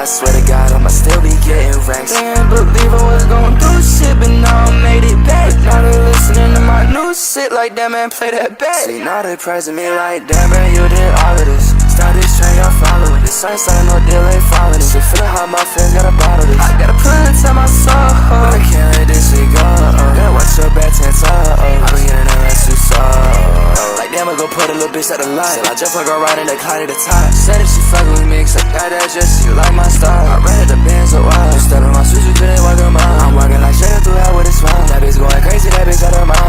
I swear to God, I'ma still be getting racks. They ain't believe I was going through shit, but now I made it back. Now they listening to my new shit like, damn man, play that back. See, now they praising me like, damn man, you did all of this. Start this train, y'all follow it. This ain't sign, no deal, ain't following it. Shit feeling hot, my friends gotta bottle this. I gotta put it inside my soul, but I can't let this shit go. Gotta watch your back 10 toes. I be getting that last too soul. Like damn, I go put a little bitch at the light. Till I just fuck her right in the cloud at the top. Said if she fucking with me, cause I got that just you like my style. I ran at the Benz a while. You stepping my switch, you couldn't walk them out. I'm walking like straight through hell with a smile. That bitch going crazy, that bitch out her mind.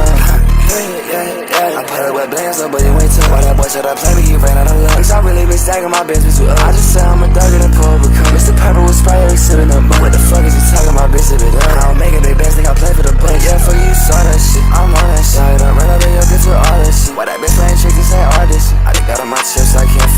Yeah. I put her with blends, but you ain't too. Why that boy shut up, play me, he ran out of luck. Cause I really been stacking my bitch too up. I just said I'm a thug in the pool, because Mr. Pepper was spray, every sipping up. What the fuck is you talking about, bitch, if it up? I don't make it big bands, think I play for the buck. Yeah, fuck you, saw that shit. I'm on that shit. I done ran up in your bitch with all that shit. Why that bitch playing trick, this ain't all this shit. I just got on my chips, I can't